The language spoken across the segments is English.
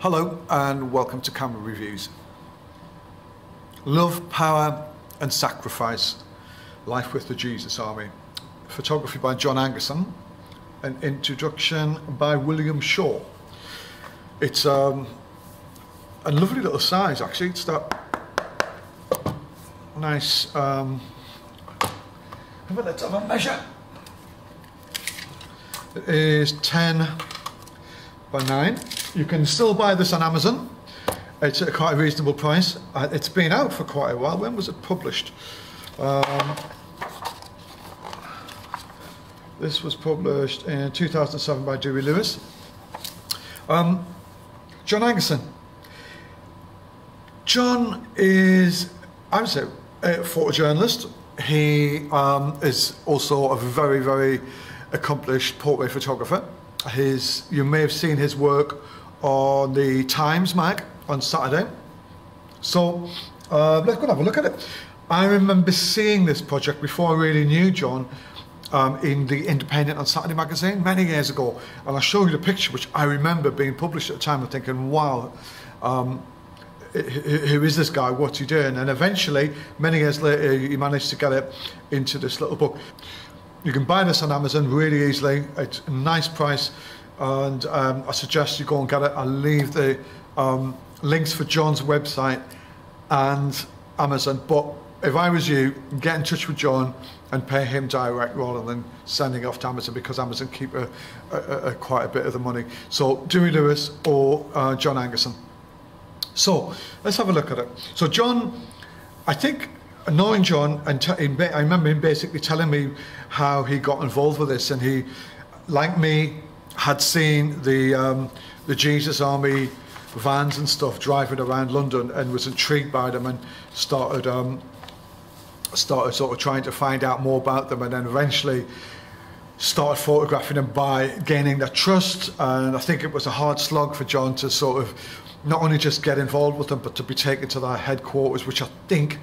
Hello and welcome to Camera Reviews. Love, Power and Sacrifice, Life with the Jesus Army. Photography by John Angerson. An introduction by William Shaw. It's a lovely little size actually. It's that nice, let's have a measure. It is 10 by 9. You can still buy this on Amazon. It's at quite a reasonable price. It's been out for quite a while. When was it published? This was published in 2007 by Dewey Lewis. John Angerson. John is, I would say, a photojournalist. He is also a very, very accomplished portrait photographer. You may have seen his work on the Times mag on Saturday. So let's go and have a look at it. I remember seeing this project before I really knew John in the Independent on Saturday magazine many years ago, and I'll show you the picture which I remember being published at the time and thinking, wow, who is this guy, what's he doing? And eventually, many years later, he managed to get it into this little book. You can buy this on Amazon really easily. It's a nice price, and I suggest you go and get it. I'll leave the links for John's website and Amazon, but if I was you, get in touch with John and pay him direct rather than sending off to Amazon, because Amazon keep quite a bit of the money. So Dewey Lewis or John Angerson. So let's have a look at it. So John, I think, knowing John, and I remember him basically telling me how he got involved with this, and he, like me, had seen the Jesus Army vans and stuff driving around London and was intrigued by them and started sort of trying to find out more about them, and then eventually started photographing them by gaining their trust. And I think it was a hard slog for John to sort of not only just get involved with them, but to be taken to their headquarters, which I think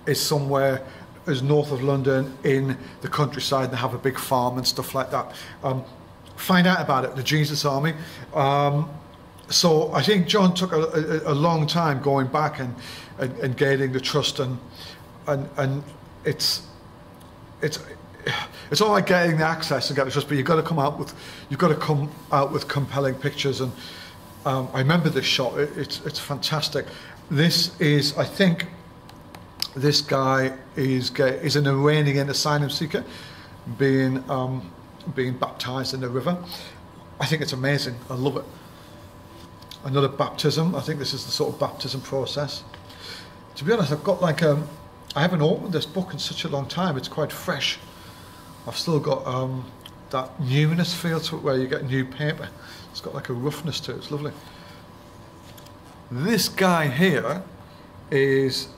is somewhere as north of London in the countryside, and they have a big farm and stuff like that. Find out about it, the Jesus Army. So I think John took a long time going back and gaining the trust, and it's all like getting the access and getting the trust, but you've got to come out with compelling pictures. And I remember this shot. It's fantastic. This is, I think, this guy is an Iranian asylum seeker being baptized in the river. I think it's amazing. I love it. Another baptism. I think this is the sort of baptism process. To be honest, I've got like I haven't opened this book in such a long time. It's quite fresh. I've still got that newness feel to it, where you get new paper. It's got like a roughness to it. It's lovely. This guy here is,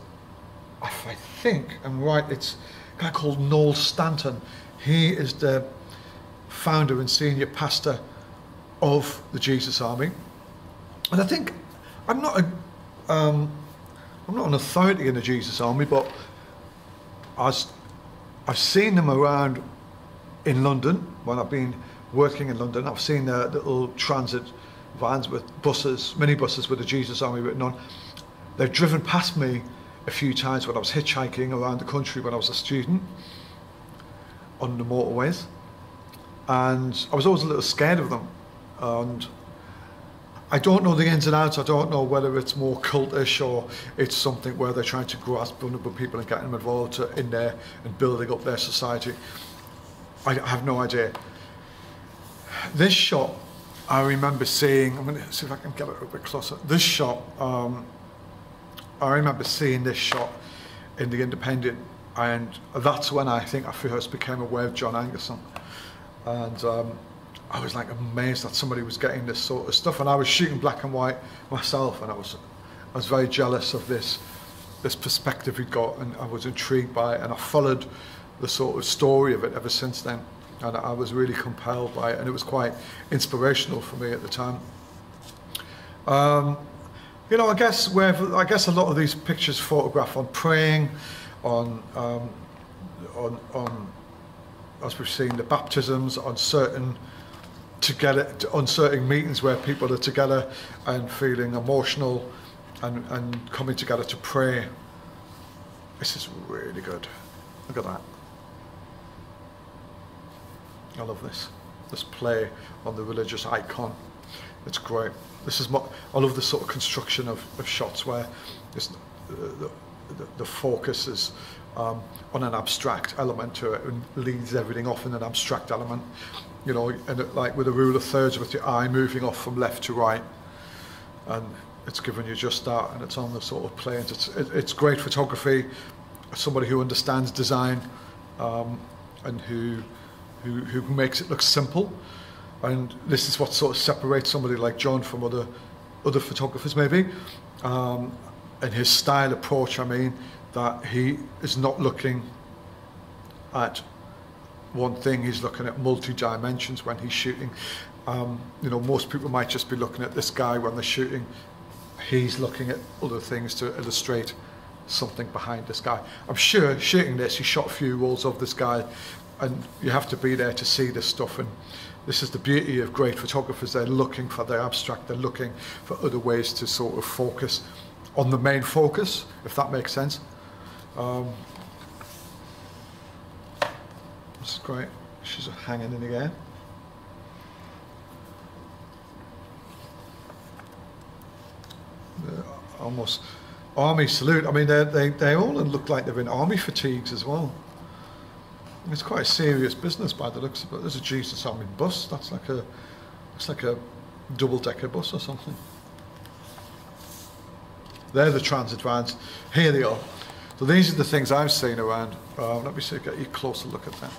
if I think I'm right, it's a guy called Noel Stanton. He is the founder and senior pastor of the Jesus Army. And I think I'm not an authority in the Jesus Army, but I've seen them around in London when I've been working in London. I've seen the little transit vans with buses, minibuses with the Jesus Army written on. They've driven past me a few times when I was hitchhiking around the country when I was a student on the motorways, and I was always a little scared of them. And I don't know the ins and outs. I don't know whether it's more cultish or it's something where they're trying to grasp vulnerable people and getting them involved in there and building up their society. I have no idea. This shot, I remember seeing, I'm going to see if I can get it a bit closer. This shot, I remember seeing this shot in the Independent, and that's when I think I first became aware of John Angerson. And I was like amazed that somebody was getting this sort of stuff, and I was shooting black and white myself, and I was very jealous of this perspective he got, and I was intrigued by it, and I followed the sort of story of it ever since then, and I was really compelled by it, and it was quite inspirational for me at the time. You know, I guess a lot of these pictures photograph on praying, on as we've seen, the baptisms, on certain together on certain meetings where people are together and feeling emotional and coming together to pray. This is really good. Look at that. I love this play on the religious icon. It's great. This is I love the sort of construction of shots where the focus is on an abstract element to it and leads everything off in an abstract element, you know, and like with a rule of thirds with your eye moving off from left to right, and it's given you just that, and it's on the sort of planes. It's great photography. Somebody who understands design and who makes it look simple, and this is what sort of separates somebody like John from other photographers maybe, and his style approach. I mean, that he is not looking at one thing, he's looking at multi-dimensions when he's shooting. You know, most people might just be looking at this guy when they're shooting. He's looking at other things to illustrate something behind this guy. I'm sure shooting this, he shot a few rolls of this guy, and you have to be there to see this stuff. And this is the beauty of great photographers. They're looking for the abstract, they're looking for other ways to sort of focus on the main focus, if that makes sense. This is great. She's hanging in the air. Almost army salute. I mean, they all look like they're in army fatigues as well. It's quite a serious business by the looks of it. There's a Jesus Army bus. That's like a double-decker bus or something. They're the transit vans. Here they are. So these are the things I've seen around. Let me see, get you a closer look at them.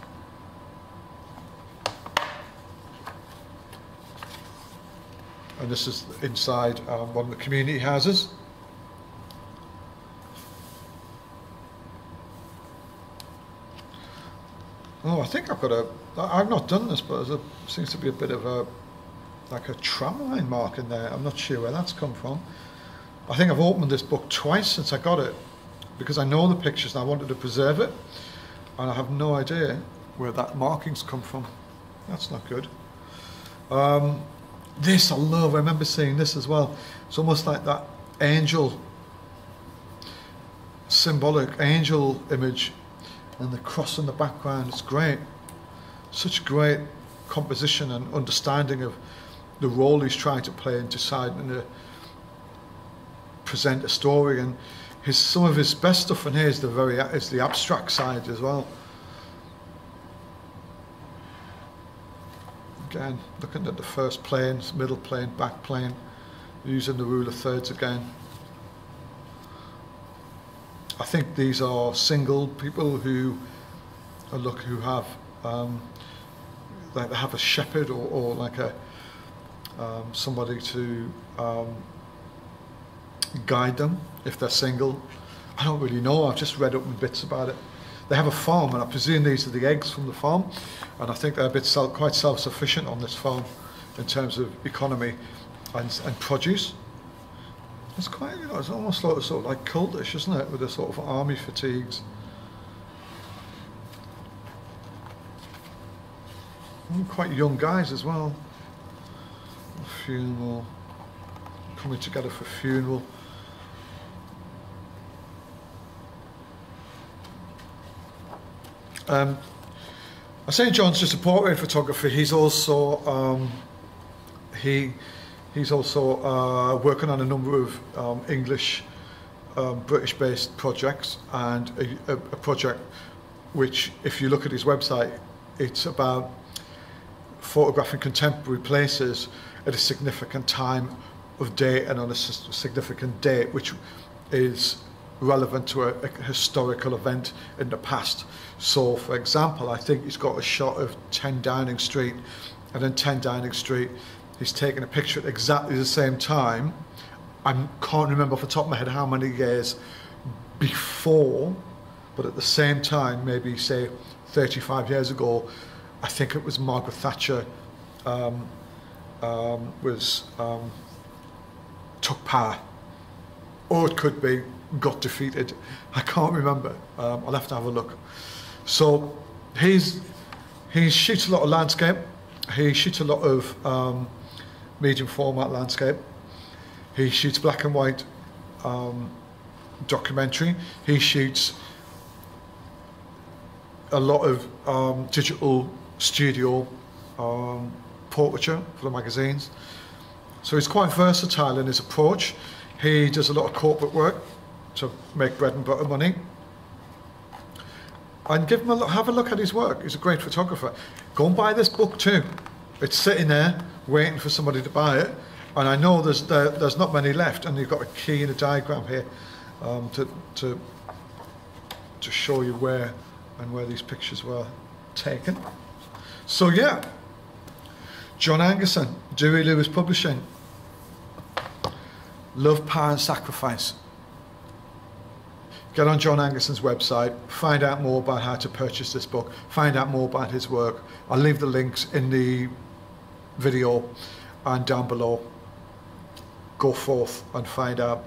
And this is inside one of the community houses. Oh, I think I've not done this, but there seems to be a bit of like a tram line mark in there. I'm not sure where that's come from. I think I've opened this book twice since I got it, because I know the pictures and I wanted to preserve it, and I have no idea where that marking's come from. That's not good. This I love. I remember seeing this as well. It's almost like that angel, symbolic angel image, and the cross in the background. It's great. Such great composition and understanding of the role he's trying to play and deciding to present a story. And some of his best stuff in here is the abstract side as well. Again, looking at the first planes, middle plane, back plane, using the rule of thirds again. I think these are single people who have like they have a shepherd or like a somebody to guide them if they're single. I don't really know. I've just read up in bits about it. They have a farm, and I presume these are the eggs from the farm, and I think they're quite self-sufficient on this farm in terms of economy and produce. It's quite, you know, it's almost sort of like cultish, isn't it, with the sort of army fatigues. And quite young guys as well. A funeral, coming together for a funeral. I say John's just a portrait photographer. He's also he's also working on a number of English, British-based projects, and a project which, if you look at his website, it's about photographing contemporary places at a significant time of day and on a significant date, which is relevant to a historical event in the past. So, for example, I think he's got a shot of 10 Downing Street, and in 10 Downing Street he's taken a picture at exactly the same time. I can't remember off the top of my head how many years before, but at the same time, maybe say 35 years ago, I think it was Margaret Thatcher took power, or it could be got defeated. I can't remember. I'll have to have a look. So he shoots a lot of landscape, He shoots a lot of medium format landscape. He shoots black and white documentary. He shoots a lot of digital studio portraiture for the magazines. So he's quite versatile in his approach. He does a lot of corporate work to make bread and butter money. And give him have a look at his work. He's a great photographer. Go and buy this book too. It's sitting there waiting for somebody to buy it. And I know there's not many left. And you've got a key and a diagram here to show you where these pictures were taken. So yeah, John Angerson, Dewey Lewis Publishing. Love, Power and Sacrifice. Get on John Angerson's website, find out more about how to purchase this book, find out more about his work. I'll leave the links in the video and down below. Go forth and find out